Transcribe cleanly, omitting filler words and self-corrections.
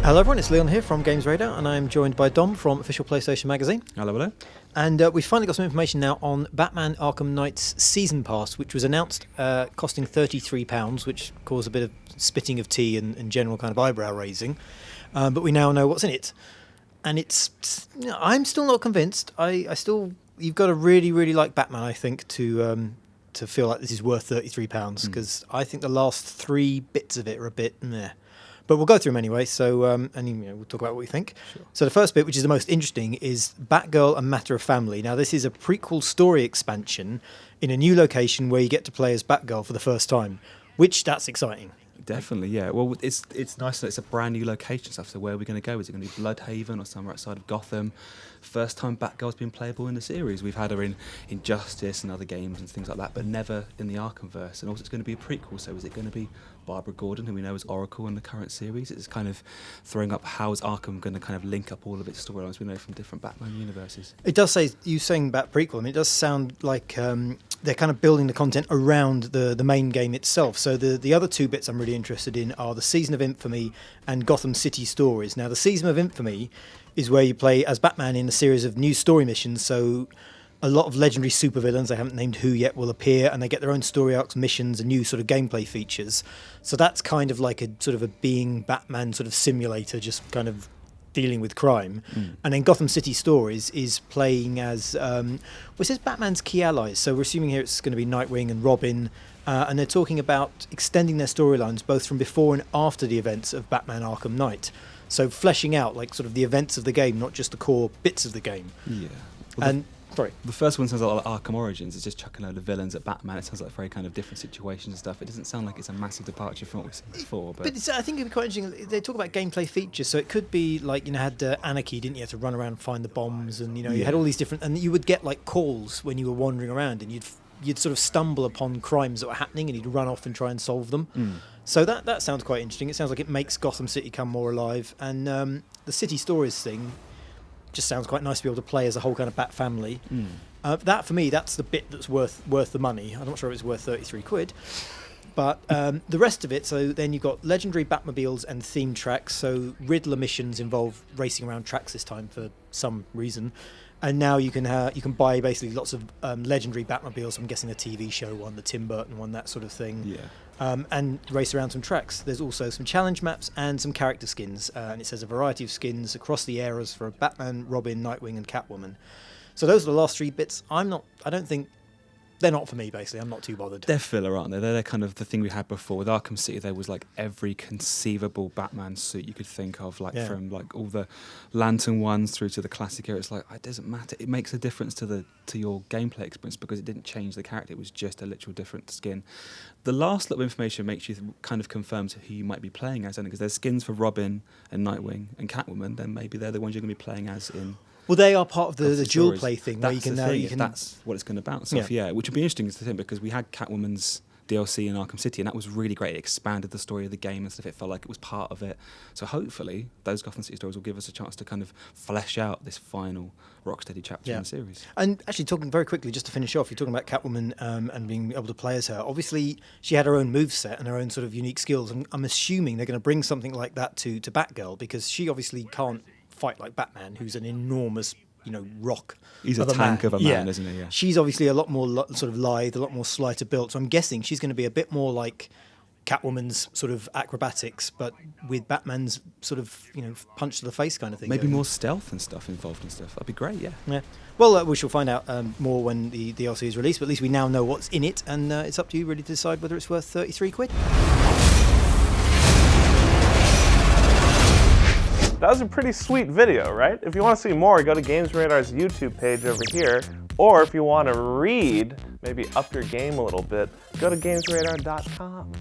Hello everyone, it's Leon here from Games Radar, and I'm joined by Dom from Official PlayStation Magazine. Hello, hello. And we've finally got some information now on Batman Arkham Knight's Season Pass, which was announced costing £33, which caused a bit of spitting of tea and general kind of eyebrow raising. But we now know what's in it. And I'm still not convinced. You've got to really, really like Batman, I think, to feel like this is worth £33, because I think the last 3 bits of it are a bit meh. But we'll go through them anyway, so we'll talk about what we think. Sure. So the first bit, which is the most interesting, is Batgirl: A Matter of Family. Now, this is a prequel story expansion in a new location where you get to play as Batgirl for the first time, that's exciting. Definitely, yeah. Well, it's nice that it's a brand new location stuff. So where are we going to go? Is it going to be Bloodhaven or somewhere outside of Gotham? First time Batgirl's been playable in the series. We've had her in Injustice and other games and things like that, but never in the Arkhamverse. And also it's going to be a prequel, so is it going to be Barbara Gordon, who we know as Oracle in the current series? It's kind of throwing up how is Arkham going to kind of link up all of its storylines we know from different Batman universes. It does say, you saying about prequel, I mean, it does sound like they're kind of building the content around the main game itself. So the other 2 bits I'm really interested in are the Season of Infamy and Gotham City Stories. Now, the Season of Infamy is where you play as Batman in a series of new story missions. So a lot of legendary supervillains, they haven't named who yet, will appear, and they get their own story arcs, missions, and new sort of gameplay features. So that's kind of like a sort of a being Batman sort of simulator, just kind of dealing with crime. And then Gotham City Stories is playing as it says Batman's key allies, so we're assuming here it's going to be Nightwing and Robin, and they're talking about extending their storylines both from before and after the events of Batman Arkham Knight, so fleshing out like sort of the events of the game, not just the core bits of the game. Yeah. Well, the first one sounds a lot like Arkham Origins. It's just chucking a load of villains at Batman. It sounds like very kind of different situations and stuff. It doesn't sound like it's a massive departure from what we've seen before. But I think it'd be quite interesting. They talk about gameplay features, so it could be like, had Anarchy, didn't you? You had to run around and find the bombs, and you had all these different, and you would get like calls when you were wandering around, and you'd sort of stumble upon crimes that were happening, and you'd run off and try and solve them. So that sounds quite interesting. It sounds like it makes Gotham City come more alive, and the City Stories thing just sounds quite nice to be able to play as a whole kind of Bat family. That, for me, that's the bit that's worth the money. I'm not sure if it's worth £33. But the rest of it, so then you've got legendary Batmobiles and theme tracks. So Riddler missions involve racing around tracks this time for some reason. And now you can buy basically lots of legendary Batmobiles. I'm guessing the TV show one, the Tim Burton one, that sort of thing. Yeah. And race around some tracks. There's also some challenge maps and some character skins. And it says a variety of skins across the eras for Batman, Robin, Nightwing, and Catwoman. So those are the last 3 bits. I don't think they're not for me, basically. I'm not too bothered. They're filler, aren't they? They're kind of the thing we had before. With Arkham City, there was like every conceivable Batman suit you could think of, from like all the Lantern ones through to the classic era. It's like, it doesn't matter. It makes a difference to your gameplay experience because it didn't change the character. It was just a literal different skin. The last little information makes you kind of confirms who you might be playing as, because there's skins for Robin and Nightwing and Catwoman. Then maybe they're the ones you're going to be playing as in. Well, they are part of the dual play thing. That's where you can that's what it's going to bounce off, which would be interesting to think, because we had Catwoman's DLC in Arkham City, and that was really great. It expanded the story of the game and stuff. It felt like it was part of it. So hopefully those Gotham City stories will give us a chance to kind of flesh out this final Rocksteady chapter in the series. And actually, talking very quickly, just to finish off, you're talking about Catwoman and being able to play as her. Obviously, she had her own moveset and her own sort of unique skills. And I'm assuming they're going to bring something like that to Batgirl, because she obviously can't fight like Batman, who's an enormous rock. He's a tank of a man, isn't he? Yeah. She's obviously a lot more sort of lithe, a lot more slighter built. So I'm guessing she's going to be a bit more like Catwoman's sort of acrobatics, but with Batman's sort of punch to the face kind of thing. Maybe more stealth and stuff involved and stuff. That'd be great. Yeah. Well, we shall find out more when the DLC is released. But at least we now know what's in it, and it's up to you really to decide whether it's worth £33. That was a pretty sweet video, right? If you want to see more, go to Games Radar's YouTube page over here. Or if you want to read, maybe up your game a little bit, go to GamesRadar.com.